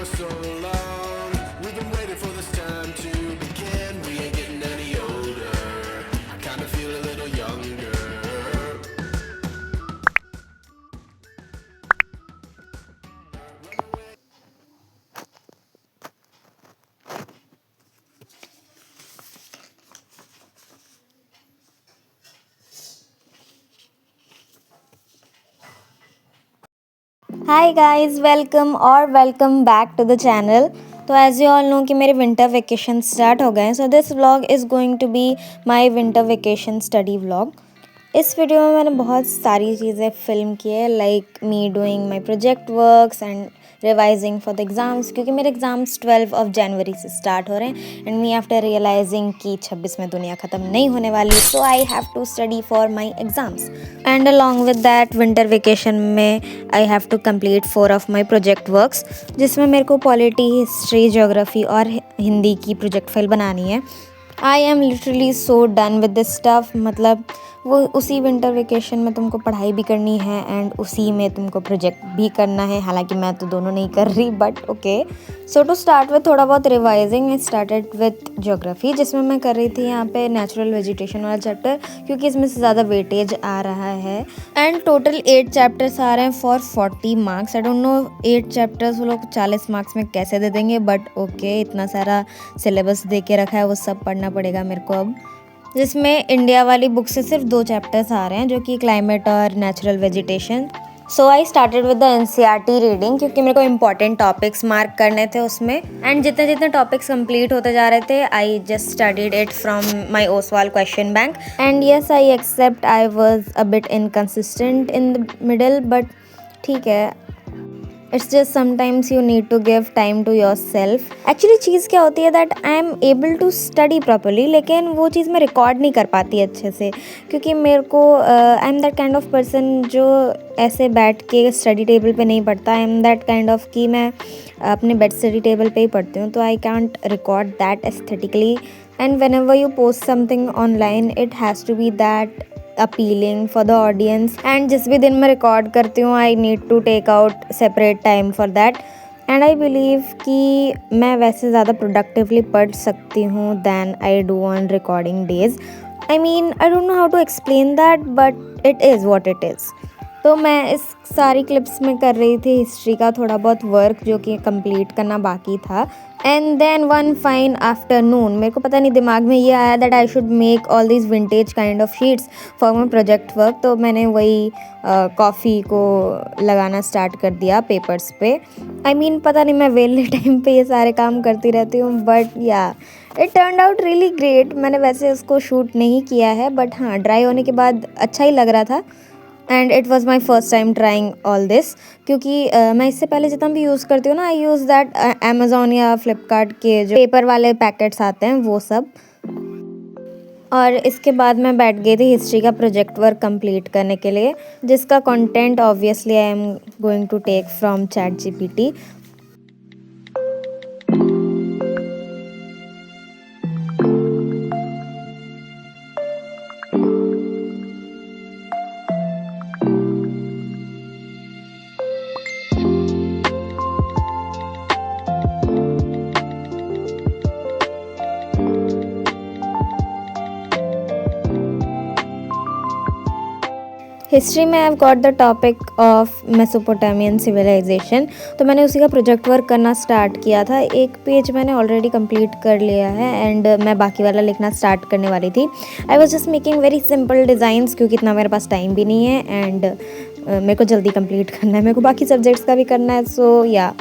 so long. We've been waiting for this time to begin. We ain't getting any older. I kinda feel a little younger. Hi guys, welcome और welcome back to the channel. तो as you all know कि मेरे winter vacation start हो गए हैं, so this vlog is going to be my winter vacation study vlog. इस video में मैंने बहुत सारी चीज़ें फिल्म की है, like me doing my project works and revising for the exams, क्योंकि मेरे एग्ज़ाम्स 12 जनवरी से स्टार्ट हो रहे हैं एंड मी आफ्टर रियलाइजिंग कि 26 में दुनिया ख़त्म नहीं होने वाली, so I have to study for my exams. And along with that winter vacation में I have to complete 4 of my project works, जिसमें मेरे को पॉलिटी, हिस्ट्री, ज्योग्राफी और हिंदी की प्रोजेक्ट फाइल बनानी है। I am literally so done with this stuff. मतलब वो उसी विंटर वेकेशन में तुमको पढ़ाई भी करनी है एंड उसी में तुमको प्रोजेक्ट भी करना है। हालांकि मैं तो दोनों नहीं कर रही, but okay. So to start with थोड़ा बहुत revising, I started with geography, जिसमें मैं कर रही थी यहाँ पे नेचुरल वेजिटेशन वाला चैप्टर, क्योंकि इसमें से ज़्यादा वेटेज आ रहा है। एंड टोटल 8 चैप्टर्स आ रहे हैं for 40 marks. I don't no 8 chapters वो लोग 40 मार्क्स में कैसे दे देंगे, बट ओके, इतना सारा सिलेबस दे के रखा है, वो सब पढ़ना पड़ेगा मेरे को अब। जिसमें इंडिया वाली बुक से सिर्फ 2 चैप्टर्स आ रहे हैं, जो कि क्लाइमेट और natural vegetation. So I started with the NCERT reading, क्योंकि मेरे को इंपॉर्टेंट टॉपिक्स मार्क करने थे उसमें। एंड जितने जितने टॉपिक्स कंप्लीट होते जा रहे थे, I just studied it from my Oswaal question bank. And yes, I accept I was a bit inconsistent in the middle, but ठीक है, it's just sometimes you need to give time to yourself. Actually चीज़ क्या होती है that I am able to study properly, लेकिन वो चीज़ मैं record नहीं कर पाती अच्छे से, क्योंकि मेरे को I am that kind of person जो ऐसे बैठ के स्टडी टेबल पे नहीं पढ़ता। I am that kind of कि मैं अपने बेड स्टडी टेबल पे ही पढ़ती हूँ, तो I can't record that aesthetically. And whenever you post something online, it has to be that appealing for the audience. And जिस भी दिन मैं रिकॉर्ड करती हूँ, I need to take out separate time for that. And I believe कि मैं वैसे ज़्यादा प्रोडक्टिवली पढ़ सकती हूँ than I do on recording days. I mean, I don't know how to explain that, but it is what it is. तो मैं इस सारी क्लिप्स में कर रही थी हिस्ट्री का थोड़ा बहुत वर्क, जो कि कंप्लीट करना बाकी था। And then one fine afternoon, मेरे को पता नहीं दिमाग में ये आया that I should make all these vintage kind of sheets for my project work. तो मैंने वही कॉफ़ी को लगाना स्टार्ट कर दिया पेपर्स पे। आई मीन, पता नहीं मैं वेले टाइम पे ये सारे काम करती रहती हूँ, बट या it turned out really great. मैंने वैसे उसको शूट नहीं किया है, बट हाँ, ड्राई होने के बाद अच्छा ही लग रहा था। And it was my first time trying all this, क्योंकि मैं इससे पहले जितना भी यूज़ करती हूँ ना, आई यूज़ दैट अमेज़ॉन या फ्लिपकार्ट के जो पेपर वाले पैकेट्स आते हैं, वो सब। और इसके बाद मैं बैठ गई थी हिस्ट्री का प्रोजेक्ट वर्क कंप्लीट करने के लिए, जिसका content obviously I am going to take from ChatGPT। History में I have got the topic of Mesopotamian civilisation, तो मैंने उसी का प्रोजेक्ट वर्क करना स्टार्ट किया था। एक पेज मैंने ऑलरेडी कंप्लीट कर लिया है एंड मैं बाकी वाला लिखना स्टार्ट करने वाली थी। I was just making very simple designs, क्योंकि इतना मेरे पास टाइम भी नहीं है एंड मेरे को जल्दी कंप्लीट करना है, मेरे को बाकी सब्जेक्ट्स का भी करना है, सो या।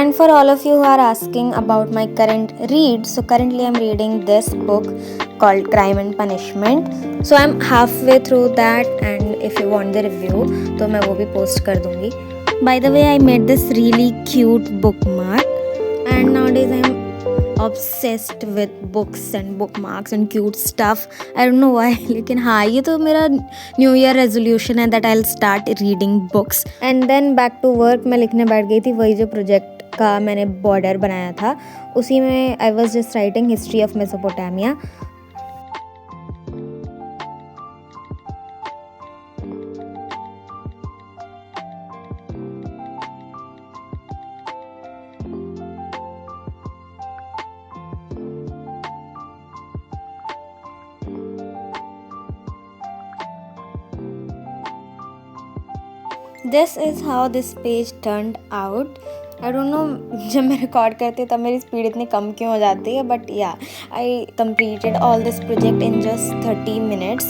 And for all of you who are asking about my current read, so currently I'm reading this book called Crime and Punishment. So I'm halfway through that, and if you want the review, तो मैं वो भी post कर दूँगी. By the way, I made this really cute bookmark, and nowadays I'm obsessed with books and bookmarks and cute stuff. I don't know why, लेकिन हाँ ये तो मेरा न्यू ईयर रेजोल्यूशन है that I'll start reading books. And then back to work, मैं लिखने बैठ गई थी वही जो प्रोजेक्ट का मैंने बॉर्डर बनाया था, उसी में I was just writing history of Mesopotamia. This is how this page turned out. I don't no जब मैं रिकॉर्ड करती हूँ तब मेरी स्पीड इतनी कम क्यों हो जाती है, बट या I completed all this project in just 30 minutes.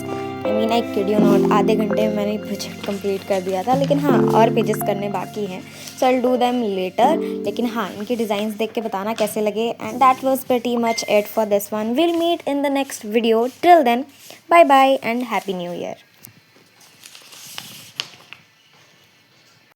I mean I kid you not, आधे घंटे में मैंने प्रोजेक्ट कंप्लीट कर दिया था. लेकिन हाँ और पेजेस करने बाकी हैं, so I will do them later. लेकिन हाँ इनके डिज़ाइंस देख के बताना कैसे लगे. And that was pretty much it for this one. Will meet in the next video. Till then bye bye and happy new year.